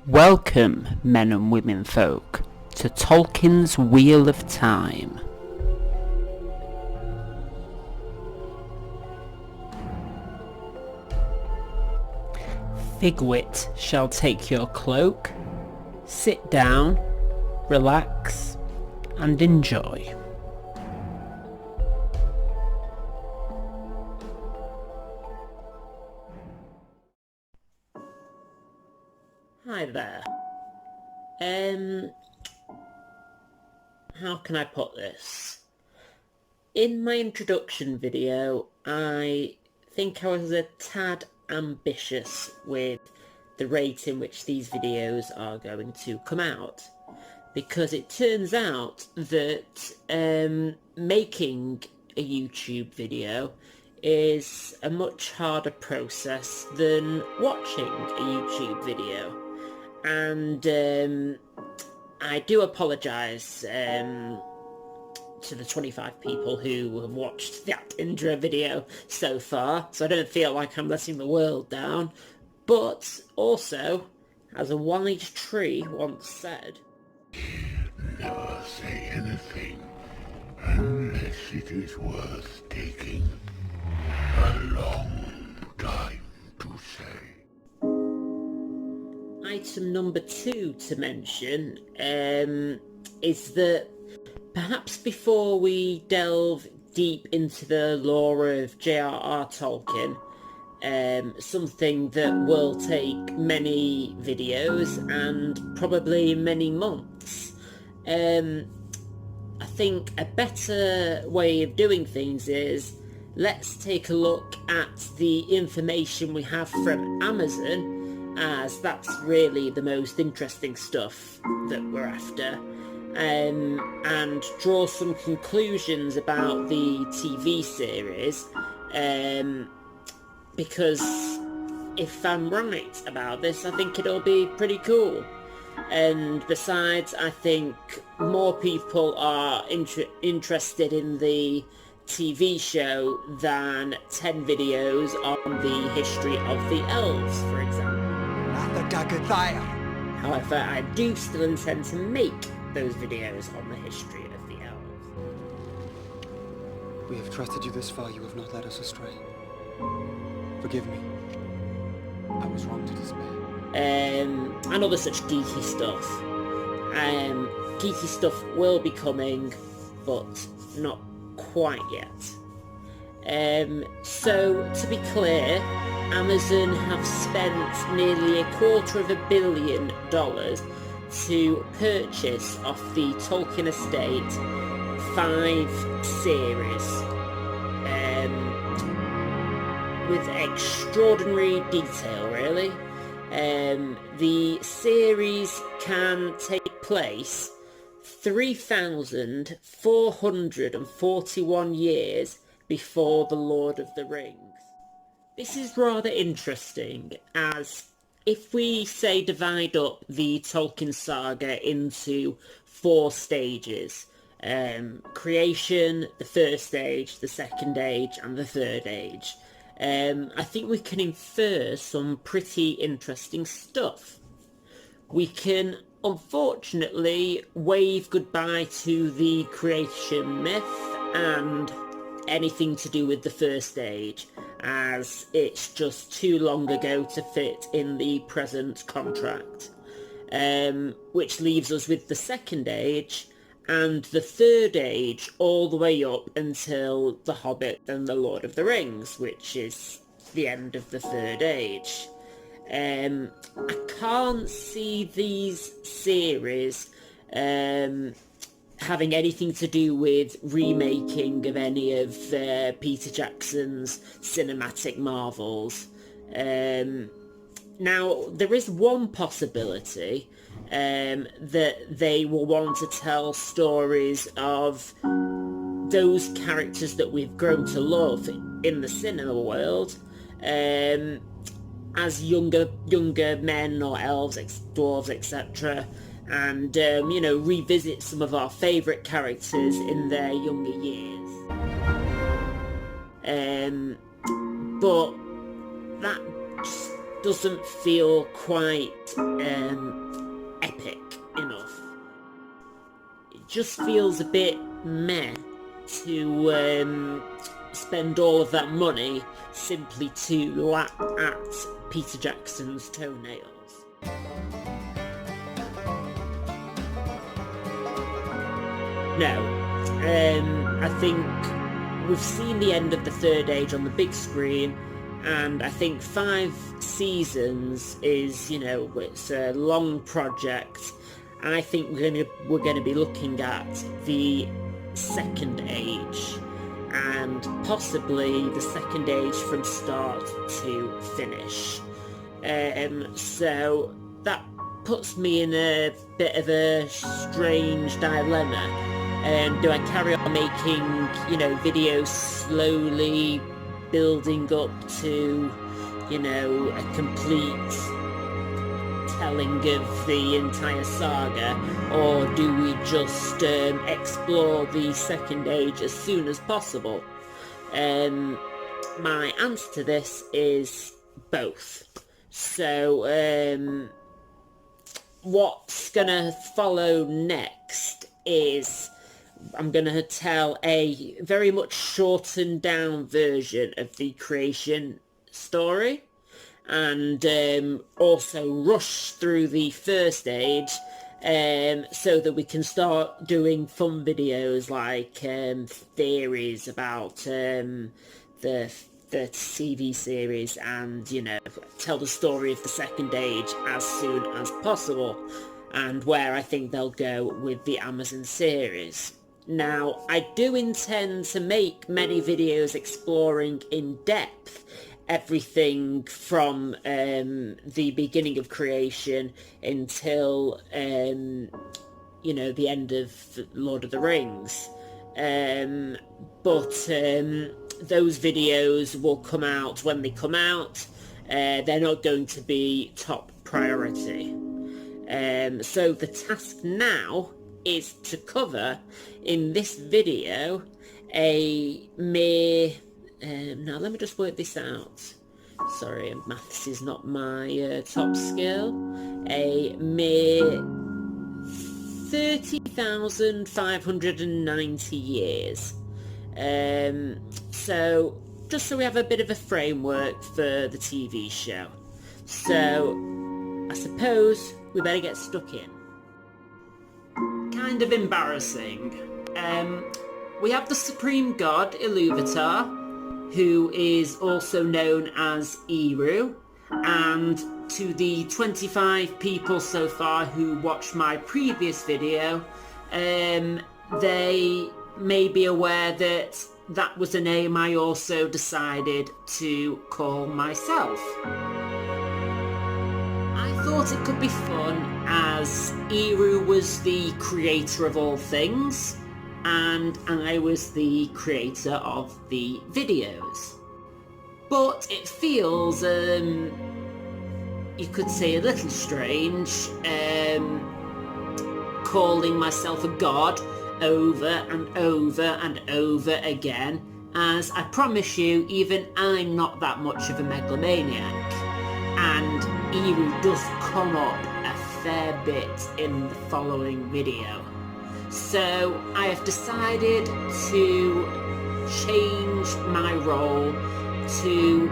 Welcome, men and women folk, to Tolkien's Wheel of Time. Figwit shall take your cloak, sit down, relax, and enjoy. Hi there. How can I put this? In my introduction video, I think I was a tad ambitious with the rate in which these videos are going to come out, because it turns out that making a YouTube video is a much harder process than watching a YouTube video. And I do apologise to the 25 people who have watched that intro video so far, so I don't feel like I'm letting the world down. But also, as a wise tree once said, never say anything unless it is worth taking a long time to say. Item number 2 to mention is that perhaps before we delve deep into the lore of J.R.R. Tolkien, something that will take many videos and probably many months, I think a better way of doing things is let's take a look at the information we have from Amazon, as that's really the most interesting stuff that we're after, and draw some conclusions about the TV series, because if I'm right about this, I think it'll be pretty cool. And besides, I think more people are interested in the TV show than 10 videos on the history of the elves, for example. However, I do still intend to make those videos on the history of the elves. We have trusted you this far, you have not led us astray. Forgive me. I was wrong to despair. And other such geeky stuff. Geeky stuff will be coming, but not quite yet. So, to be clear, Amazon have spent nearly $250 million to purchase off the Tolkien estate 5 series, with extraordinary detail, really. The series can take place 3,441 years before The Lord of the Rings. This is rather interesting, as if we, say, divide up the Tolkien saga into 4 stages, creation, the first age, the second age, and the third age, I think we can infer some pretty interesting stuff. We can, unfortunately, wave goodbye to the creation myth and anything to do with the first age, as it's just too long ago to fit in the present contract, which leaves us with the second age and the third age all the way up until The Hobbit and The Lord of the Rings, which is the end of the third age. I can't see these series having anything to do with remaking of any of Peter Jackson's cinematic marvels. Now, there is one possibility that they will want to tell stories of those characters that we've grown to love in the cinema world, as younger men or elves, dwarves, etc., and revisit some of our favourite characters in their younger years. But that just doesn't feel quite epic enough. It just feels a bit meh to spend all of that money simply to lap at Peter Jackson's toenails. No, I think we've seen the end of the Third Age on the big screen, and I think 5 seasons is, you know, it's a long project, and I think we're gonna be looking at the Second Age, and possibly the Second Age from start to finish. So that puts me in a bit of a strange dilemma. Do I carry on making, you know, videos slowly building up to, you know, a complete telling of the entire saga, or do we just explore the Second Age as soon as possible? My answer to this is both. So what's gonna follow next is I'm going to tell a very much shortened down version of the creation story, and also rush through the First Age so that we can start doing fun videos like theories about the TV series, and, you know, tell the story of the Second Age as soon as possible, and where I think they'll go with the Amazon series. Now, I do intend to make many videos exploring in depth everything from the beginning of creation until, you know, the end of Lord of the Rings. But those videos will come out when they come out. They're not going to be top priority. So the task now is to cover in this video a mere now let me just work this out, sorry, maths is not my top skill, a mere 30,590 years. So just so we have a bit of a framework for the TV show. So I suppose we better get stuck in. Kind of embarrassing. We have the Supreme God, Iluvatar, who is also known as Eru, and to the 25 people so far who watched my previous video, they may be aware that that was a name I also decided to call myself. I thought it could be fun, as Eru was the creator of all things, and I was the creator of the videos. But it feels, you could say, a little strange, calling myself a god over and over and over again, as I promise you, even I'm not that much of a megalomaniac, and Eru does come up a fair bit in the following video. So I have decided to change my role to,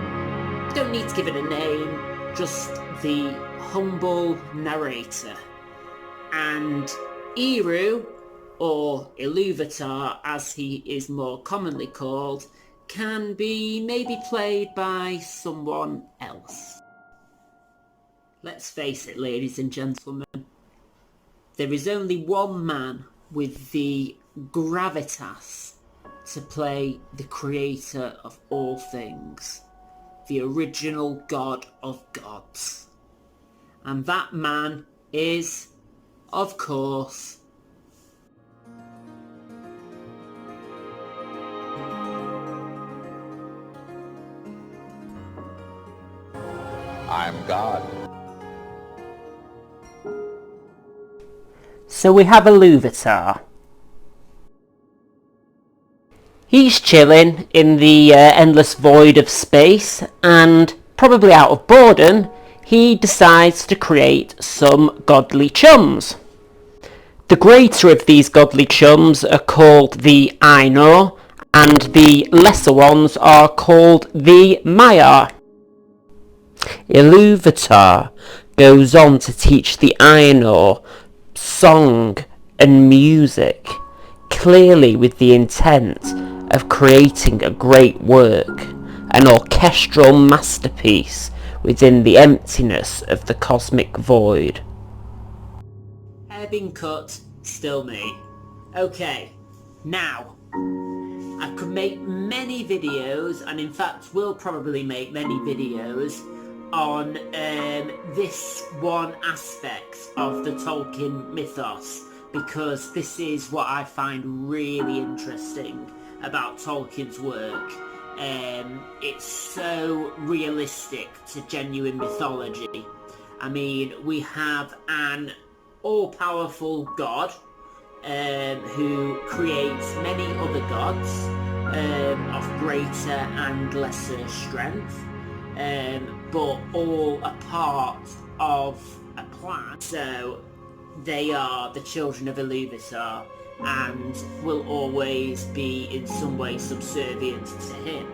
don't need to give it a name, just the humble narrator. And Eru, or Iluvatar as he is more commonly called, can be maybe played by someone else. Let's face it, ladies and gentlemen, there is only one man with the gravitas to play the creator of all things, the original god of gods. And that man is, of course, I'm God. So we have Iluvatar. He's chilling in the endless void of space, and probably out of boredom, he decides to create some godly chums. The greater of these godly chums are called the Ainur, and the lesser ones are called the Maiar. Ilúvatar goes on to teach the Ainur song and music, clearly with the intent of creating a great work, an orchestral masterpiece within the emptiness of the cosmic void. Hair been cut, still me. Okay, now, I could make many videos, and in fact will probably make many videos, on this one aspect of the Tolkien mythos, because this is what I find really interesting about Tolkien's work. It's so realistic to genuine mythology. I mean, we have an all-powerful god who creates many other gods of greater and lesser strength, but all a part of a plan. So they are the children of Ilúvatar and will always be in some way subservient to him.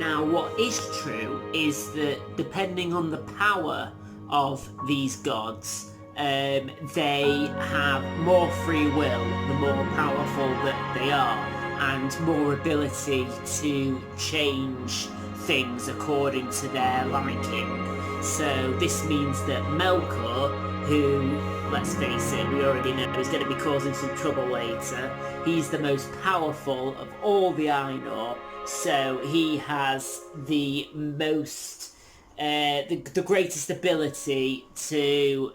Now, what is true is that depending on the power of these gods, they have more free will the more powerful that they are, and more ability to change things according to their liking. So this means that Melkor, who, let's face it, we already know is going to be causing some trouble later, he's the most powerful of all the Ainur, so he has the most the greatest ability to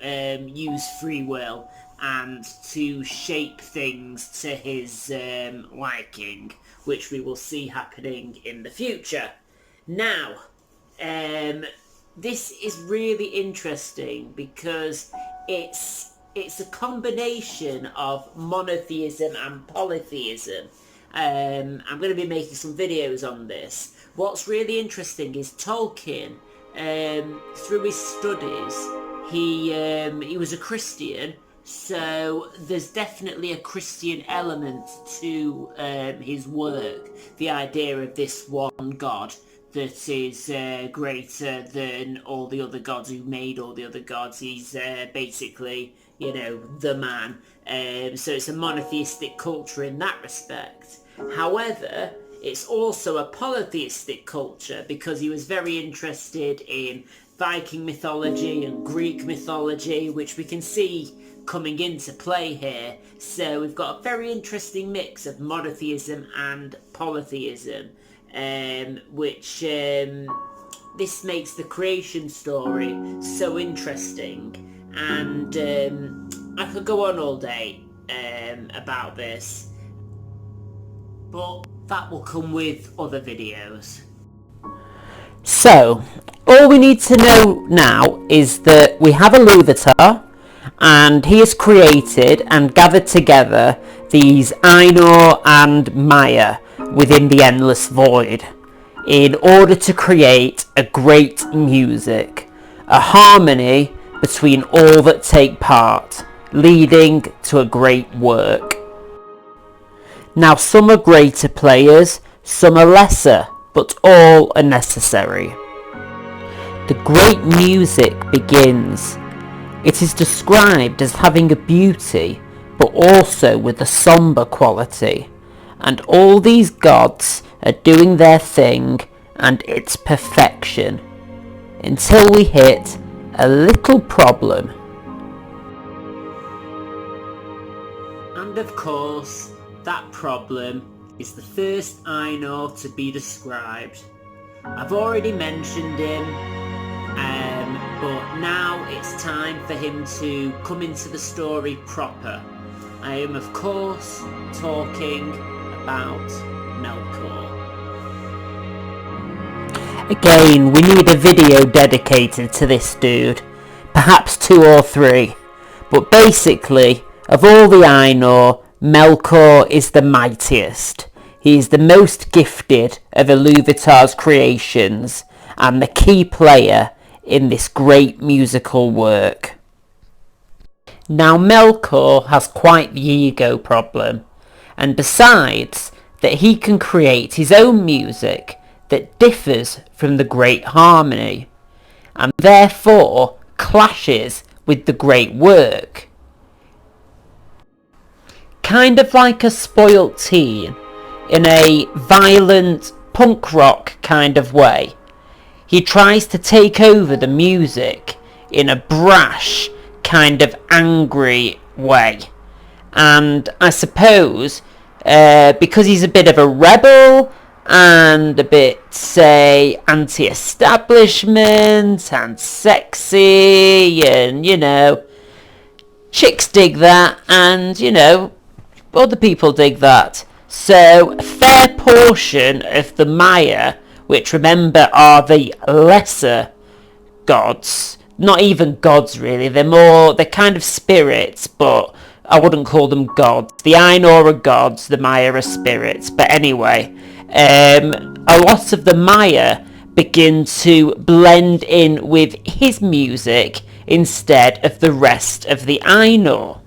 use free will and to shape things to his liking, which we will see happening in the future. Now, this is really interesting because it's a combination of monotheism and polytheism. I'm going to be making some videos on this. What's really interesting is Tolkien, through his studies, he was a Christian, so there's definitely a Christian element to his work. The idea of this one god that is greater than all the other gods, who made all the other gods. He's basically, you know, the man. So it's a monotheistic culture in that respect. However, it's also a polytheistic culture because he was very interested in Viking mythology and Greek mythology, which we can see coming into play here. So we've got a very interesting mix of monotheism and polytheism, which this makes the creation story so interesting. And I could go on all day about this, but that will come with other videos. So, all we need to know now is that we have Ilúvatar, and he has created and gathered together these Ainur and Maiar within the endless void in order to create a great music, a harmony between all that take part, leading to a great work. Now, some are greater players, some are lesser, but all are necessary. The great music begins. It is described as having a beauty, but also with a sombre quality. And all these gods are doing their thing, and it's perfection. Until we hit a little problem. And of course, that problem is the first Ainur to be described. I've already mentioned him, but now it's time for him to come into the story proper. I am of course talking about Melkor. Again, we need a video dedicated to this dude, perhaps 2 or 3, but basically, of all the Ainur, Melkor is the mightiest. He is the most gifted of Ilúvatar's creations, and the key player in this great musical work. Now Melkor has quite the ego problem, and decides that he can create his own music that differs from the great harmony, and therefore clashes with the great work. Kind of like a spoilt teen, in a violent punk rock kind of way. He tries to take over the music in a brash, kind of angry way. And I suppose, because he's a bit of a rebel, and a bit, say, anti-establishment, and sexy, and, chicks dig that, and, other people dig that. So, a fair portion of the Maya, which remember are the lesser gods, not even gods really, they're kind of spirits, but I wouldn't call them gods. The Ainur are gods, the Maya are spirits, but anyway, a lot of the Maya begin to blend in with his music instead of the rest of the Ainur.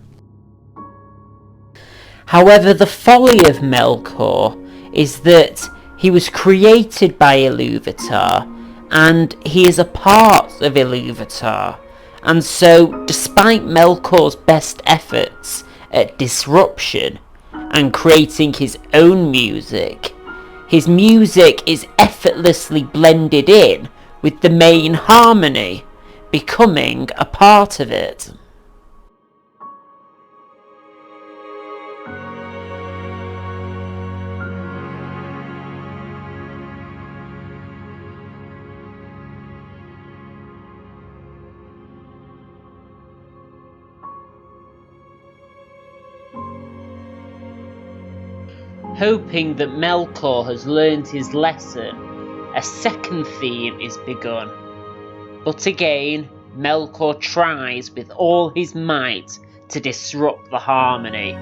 However, the folly of Melkor is that he was created by Ilúvatar, and he is a part of Ilúvatar, and so despite Melkor's best efforts at disruption and creating his own music, his music is effortlessly blended in with the main harmony, becoming a part of it. Hoping that Melkor has learned his lesson, a second theme is begun. But again, Melkor tries with all his might to disrupt the harmony.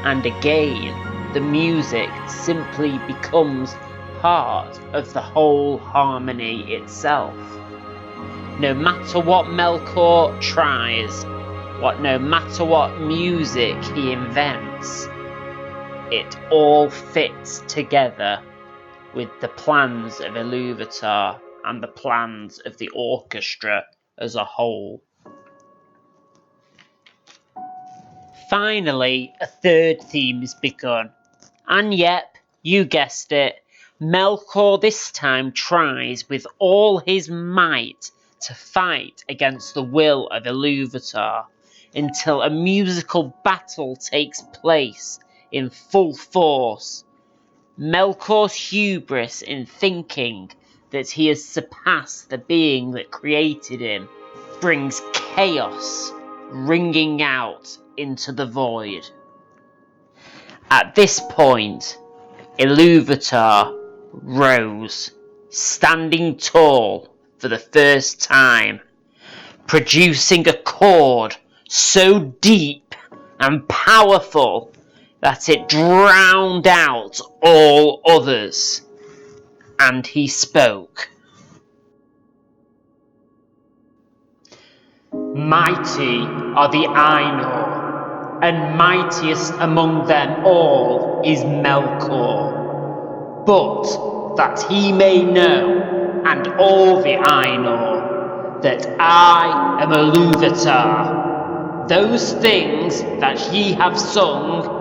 And again, the music simply becomes part of the whole harmony itself. No matter what Melkor tries, no matter what music he invents, it all fits together with the plans of Ilúvatar and the plans of the orchestra as a whole. Finally, a third theme is begun. And yep, you guessed it, Melkor this time tries with all his might to fight against the will of Ilúvatar until a musical battle takes place in full force. Melkor's hubris in thinking that he has surpassed the being that created him brings chaos ringing out into the void. At this point, Ilúvatar rose, standing tall for the first time, producing a chord so deep and powerful that it drowned out all others. And he spoke. Mighty are the Ainur, and mightiest among them all is Melkor. But that he may know, and all the Ainur, that I am Ilúvatar, those things that ye have sung,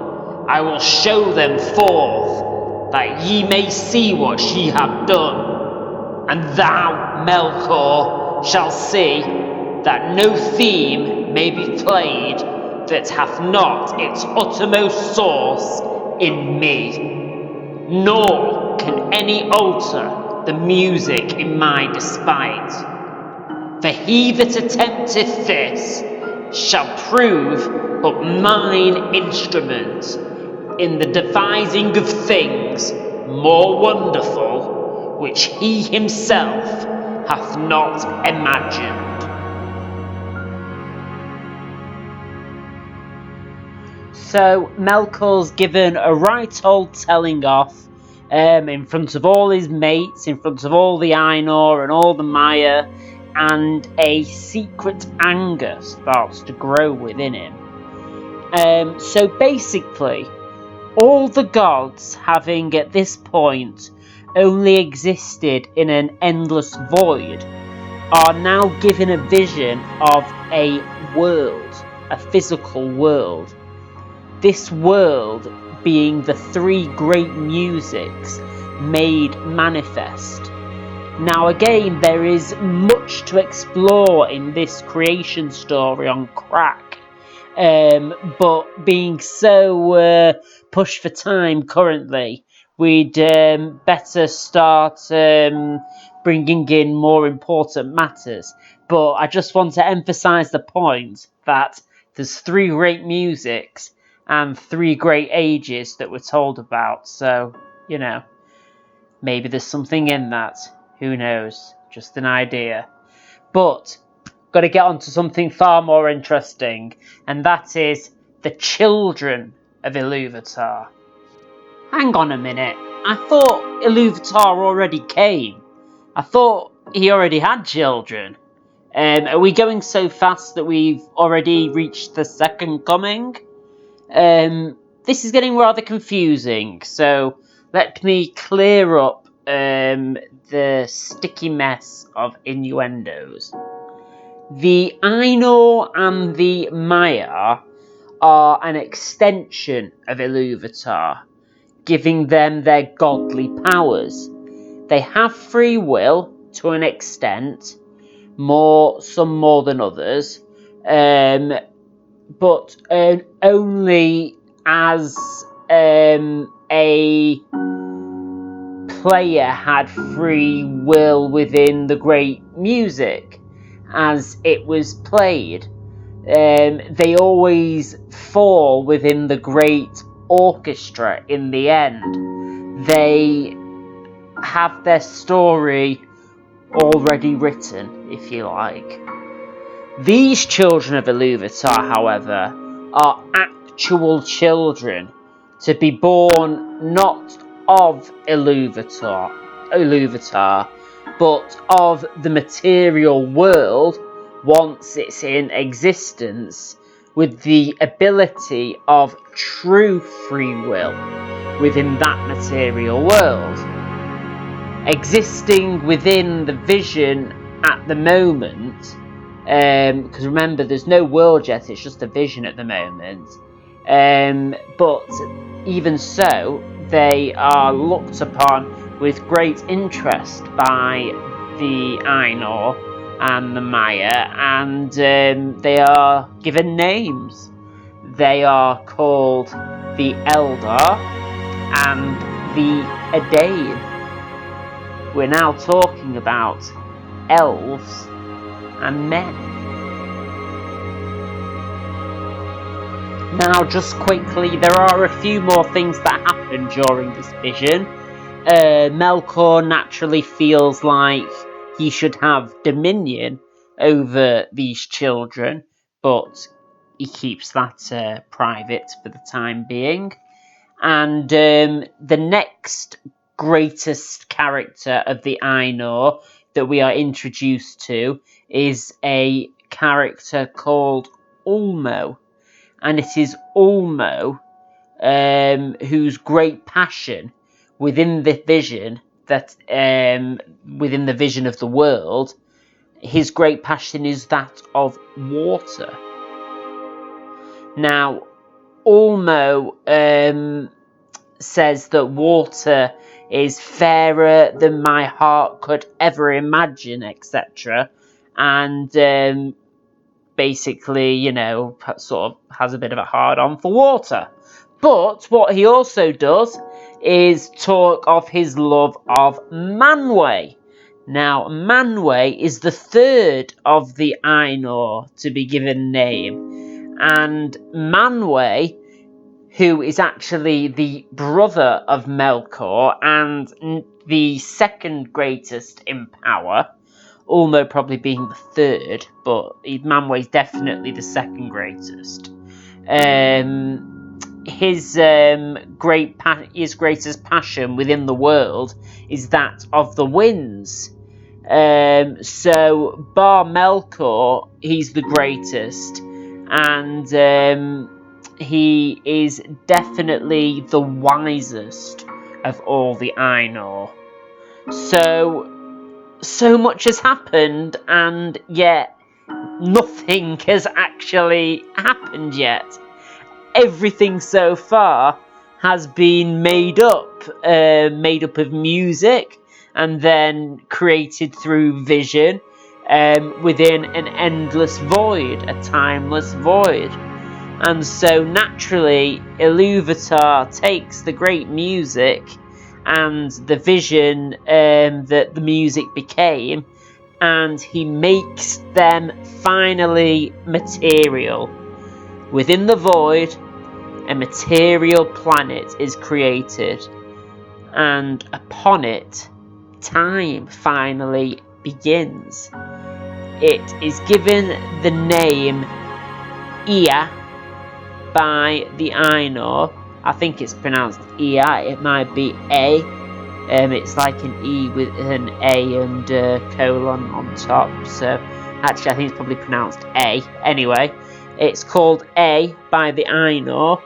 I will show them forth, that ye may see what ye have done. And thou, Melkor, shalt see that no theme may be played that hath not its uttermost source in me, nor can any alter the music in my despite. For he that attempteth this shall prove but mine instrument in the devising of things more wonderful, which he himself hath not imagined. So Melkor's given a right old telling off in front of all his mates, in front of all the Ainur and all the Maya, and a secret anger starts to grow within him. So basically, all the gods, having at this point only existed in an endless void, are now given a vision of a world, a physical world. This world being the three great musics made manifest. Now again, there is much to explore in this creation story on crack, but being so pushed for time currently, we'd better start bringing in more important matters. But I just want to emphasise the point that there's three great musics and three great ages that we're told about, so, you know, maybe there's something in that. Who knows? Just an idea. But got to get on to something far more interesting, and that is the children of Iluvatar. Hang on a minute. I thought Iluvatar already came. I thought he already had children. Are we going so fast that we've already reached the second coming? This is getting rather confusing, so let me clear up the sticky mess of innuendos. The Ainur and the Maya are an extension of Iluvatar, giving them their godly powers. They have free will to an extent, some more than others, but only as a player had free will within the great music as it was played. They always fall within the great orchestra in the end. They have their story already written, if you like. These children of Iluvatar, however, are actual children to be born not of Iluvatar, but of the material world once it's in existence, with the ability of true free will within that material world. Existing within the vision at the moment, because remember, there's no world yet, it's just a vision at the moment. But even so, they are looked upon with great interest by the Ainur and the Maya, and they are given names. They are called the Eldar and the Edain. We're now talking about elves and men. Now, just quickly, there are a few more things that happen during this vision. Melkor naturally feels like he should have dominion over these children, but he keeps that private for the time being. And the next greatest character of the Ainur that we are introduced to is a character called Ulmo. And it is Ulmo whose great passion within the vision within the vision of the world, his great passion is that of water. Now, Ulmo says that water is fairer than my heart could ever imagine, etc. And basically, you know, sort of has a bit of a hard-on for water. But what he also does is talk of his love of Manwë. Now, Manwë is the third of the Ainur to be given name, and Manwë, who is actually the brother of Melkor and the second greatest in power, Ulmo probably being the third, but Manwë's definitely the second greatest. his greatest passion within the world is that of the winds. So Bar Melkor, he's the greatest, and he is definitely the wisest of all the Ainur. So much has happened, and yet nothing has actually happened yet. Everything so far has been made up of music, and then created through vision within an endless void, a timeless void. And so naturally, Ilúvatar takes the great music and the vision that the music became, and he makes them finally material. Within the void, a material planet is created, and upon it, time finally begins. It is given the name Ea by the Ainur. I think it's pronounced Ea, it might be A. It's like an E with an A and a colon on top, so actually I think it's probably pronounced A. Anyway, it's called A by the Ainur,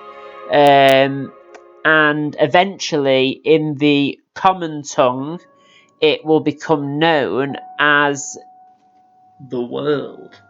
and eventually in the common tongue it will become known as the world.